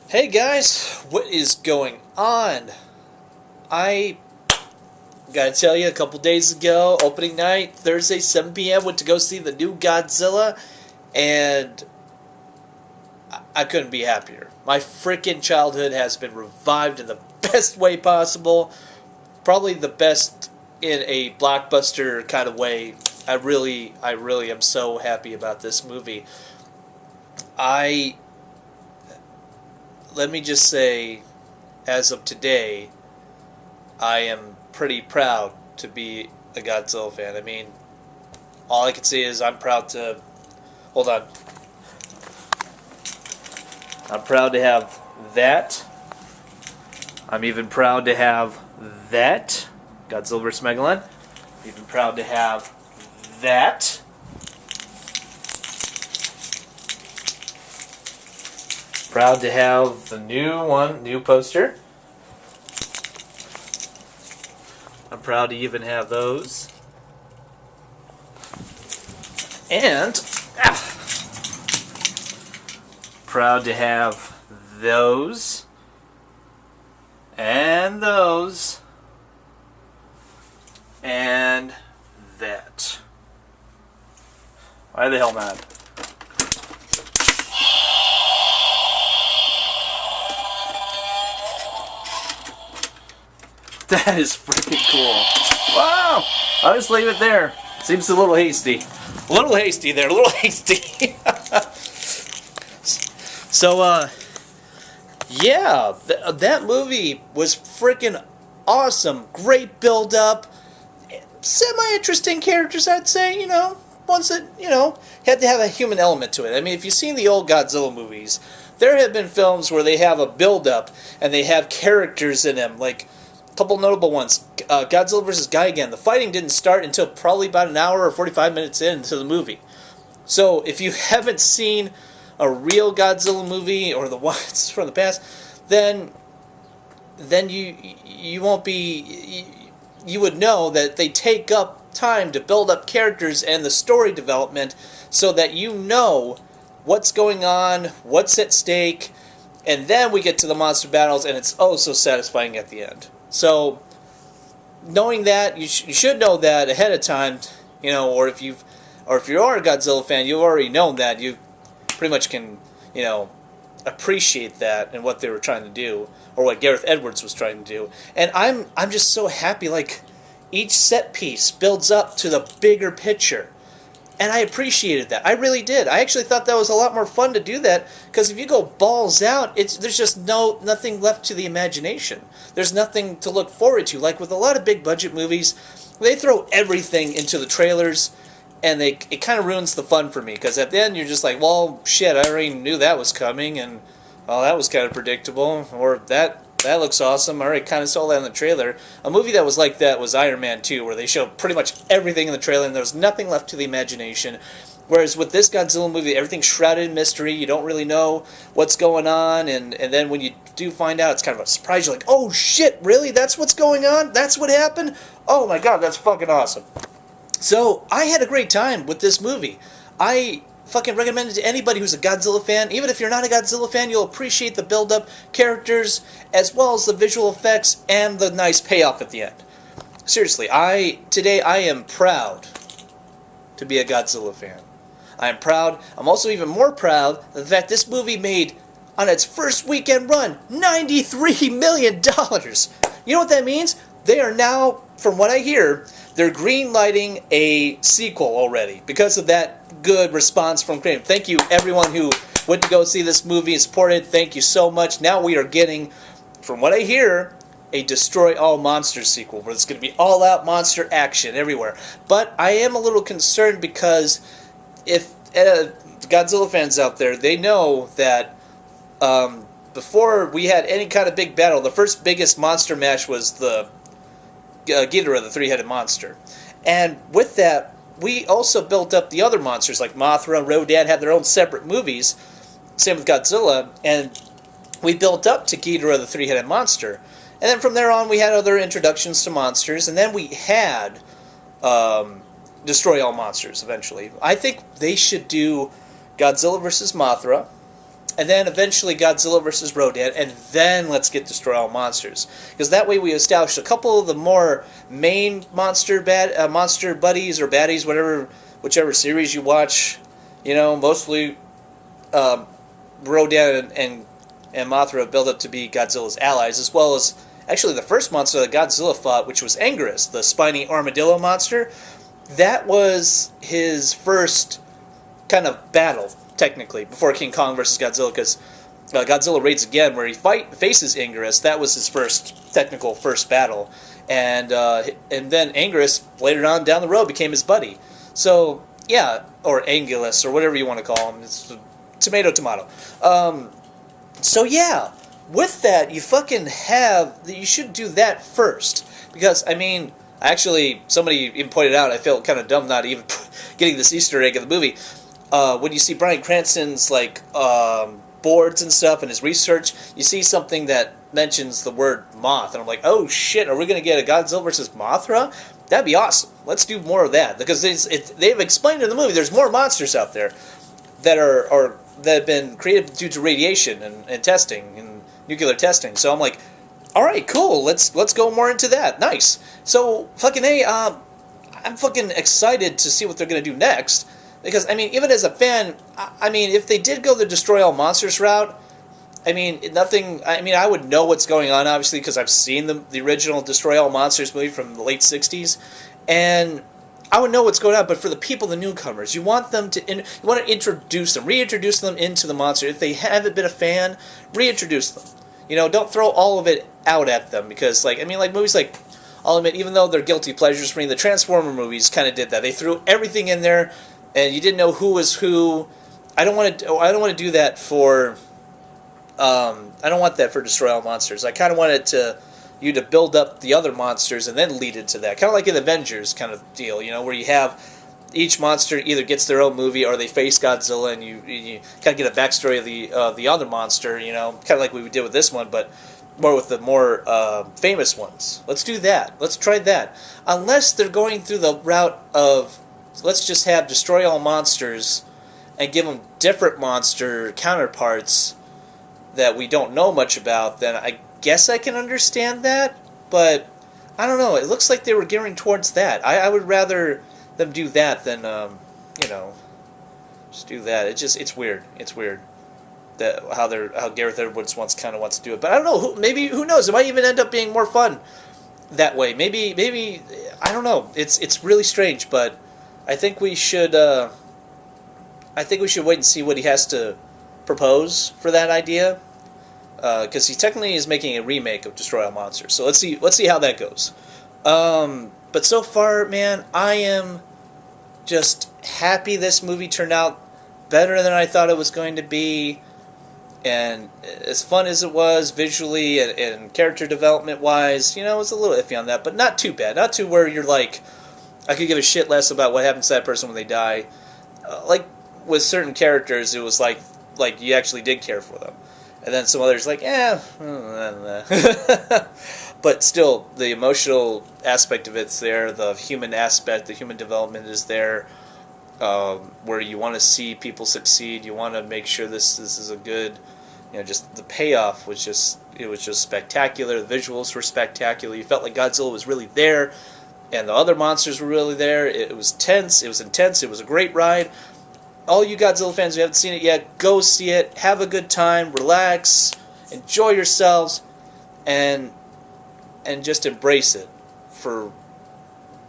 Hey guys, what is going on? I gotta tell you, a couple days ago, opening night, Thursday, 7 p.m., went to go see the new Godzilla, and I couldn't be happier. My freaking childhood has been revived in the best way possible. Probably the best in a blockbuster kind of way. I really am so happy about this movie. Let me just say, as of today, I am pretty proud to be a Godzilla fan. I mean, all I can say is I'm proud to... Hold on. I'm proud to have that. I'm even proud to have that. Godzilla vs. Megalon. I'm even proud to have that. Proud to have the new poster. I'm proud to even have those. And proud to have those. And those. And that. Why the hell not? That is freaking cool. Wow! I'll just leave it there. Seems a little hasty. A little hasty there, a little hasty. So, yeah, that movie was freaking awesome. Great build-up. Semi-interesting characters, I'd say, ones that, had to have a human element to it. I mean, if you've seen the old Godzilla movies, there have been films where they have a build-up and they have characters in them, like couple notable ones. Godzilla vs. Gigan. The fighting didn't start until probably about an hour or 45 minutes into the movie. So if you haven't seen a real Godzilla movie or the ones from the past, then you won't be... You would know that they take up time to build up characters and the story development so that you know what's going on, what's at stake, and then we get to the monster battles and it's oh so satisfying at the end. So, knowing that, you should know that ahead of time, or if you are a Godzilla fan, you've already known that. You pretty much can, appreciate that and what they were trying to do, or what Gareth Edwards was trying to do. And I'm just so happy, like, each set piece builds up to the bigger picture. And I appreciated that. I really did. I actually thought that was a lot more fun to do that, because if you go balls out, there's just nothing left to the imagination. There's nothing to look forward to. Like with a lot of big budget movies, they throw everything into the trailers, and it kind of ruins the fun for me, because at the end you're just like, well, shit, I already knew that was coming, and well, that was kind of predictable, or that looks awesome. I already kind of saw that in the trailer. A movie that was like that was Iron Man 2, where they showed pretty much everything in the trailer and there was nothing left to the imagination. Whereas with this Godzilla movie, everything's shrouded in mystery. You don't really know what's going on, and then when you do find out, it's kind of a surprise. You're like, oh shit, really? That's what's going on? That's what happened? Oh my god, that's fucking awesome. So, I had a great time with this movie. I fucking recommend it to anybody who's a Godzilla fan. Even if you're not a Godzilla fan, you'll appreciate the build-up, characters, as well as the visual effects and the nice payoff at the end. Seriously, today I am proud to be a Godzilla fan. I am proud. I'm also even more proud that this movie made, on its first weekend run, $93 million. You know what that means? They are now, from what I hear, they're green-lighting a sequel already because of that good response from critics. Thank you, everyone who went to go see this movie and supported it. Thank you so much. Now we are getting, from what I hear, a Destroy All Monsters sequel, where it's going to be all-out monster action everywhere. But I am a little concerned because if Godzilla fans out there, they know that before we had any kind of big battle, the first biggest monster match was the Ghidorah, the three-headed monster. And with that, we also built up the other monsters, like Mothra and Rodan had their own separate movies. Same with Godzilla. And we built up to Ghidorah, the three-headed monster. And then from there on, we had other introductions to monsters. And then we had Destroy All Monsters, eventually. I think they should do Godzilla vs. Mothra, and then eventually Godzilla versus Rodan, and then let's get Destroy All Monsters. Because that way we establish a couple of the more main monster buddies or baddies, whichever series you watch. You know, mostly Rodan and Mothra build up to be Godzilla's allies, as well as actually the first monster that Godzilla fought, which was Anguirus, the spiny armadillo monster. That was his first kind of battle, technically, before King Kong versus Godzilla, because Godzilla Raids Again, where he faces Anguirus, that was his first battle, and then Anguirus later on down the road became his buddy. So yeah, or Angulus, or whatever you want to call him. It's tomato. So yeah, with that, you should do that first, because I mean, actually, somebody even pointed out, I felt kind of dumb not even getting this Easter egg in the movie. When you see Bryan Cranston's boards and stuff and his research, you see something that mentions the word moth, and I'm like, oh shit, are we going to get a Godzilla versus Mothra? That'd be awesome. Let's do more of that, because they've explained in the movie there's more monsters out there that that have been created due to radiation and testing and nuclear testing. So I'm like, all right, cool. Let's go more into that. Nice. So fucking A, I'm fucking excited to see what they're gonna do next. Because, I mean, even as a fan, I mean, if they did go the Destroy All Monsters route, I mean, I would know what's going on, obviously, because I've seen the original Destroy All Monsters movie from the late 60s, and I would know what's going on. But for the people, the newcomers, you want to reintroduce them into the monster. If they haven't been a fan, reintroduce them. You know, don't throw all of it out at them, because, movies like, I'll admit, even though they're guilty pleasures for me, the Transformer movies kind of did that. They threw everything in there, and you didn't know who was who. I don't want to do that for. I don't want that for Destroy All Monsters. I kind of want you to build up the other monsters and then lead into that, kind of like an Avengers kind of deal, you know, where you have each monster either gets their own movie or they face Godzilla, and you kind of get a backstory of the other monster, you know, kind of like we did with this one, but more with the more famous ones. Let's do that. Let's try that. Unless they're going through the route of, let's just have Destroy All Monsters and give them different monster counterparts that we don't know much about, then I guess I can understand that, but I don't know. It looks like they were gearing towards that. I would rather them do that than, just do that. It's weird. It's weird that how Gareth Edwards wants to do it. But I don't know. Who knows? It might even end up being more fun that way. Maybe I don't know. It's really strange, but I think we should. I think we should wait and see what he has to propose for that idea, because he technically is making a remake of Destroy All Monsters. So let's see how that goes. But so far, man, I am just happy this movie turned out better than I thought it was going to be, and as fun as it was visually and character development wise, you know, it was a little iffy on that, but not too bad. Not to where you're like, I could give a shit less about what happens to that person when they die. Like with certain characters, it was like you actually did care for them. And then some others like, but still, the emotional aspect of it's there, the human aspect, the human development is there, where you want to see people succeed, you want to make sure this is a good, you know, just the payoff was just spectacular, the visuals were spectacular, you felt like Godzilla was really there, and the other monsters were really there, it was tense, it was intense, it was a great ride. All you Godzilla fans who haven't seen it yet, go see it, have a good time, relax, enjoy yourselves, and just embrace it for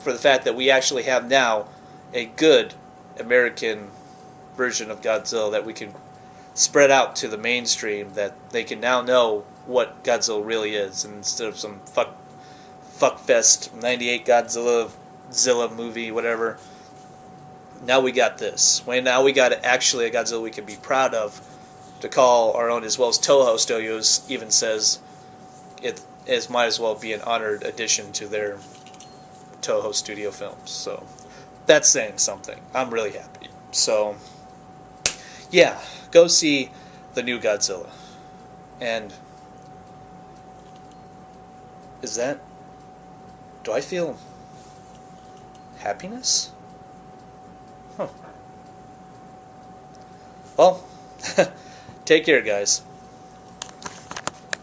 the fact that we actually have now a good American version of Godzilla that we can spread out to the mainstream, that they can now know what Godzilla really is, and instead of some fuckfest 98 Godzilla movie, whatever. Now we got this. Now we got actually a Godzilla we can be proud of to call our own, as well as Toho Studios even says it might as well be an honored addition to their Toho Studio films. So that's saying something. I'm really happy. So yeah, go see the new Godzilla. And do I feel happiness? Huh. Well, Take care, guys.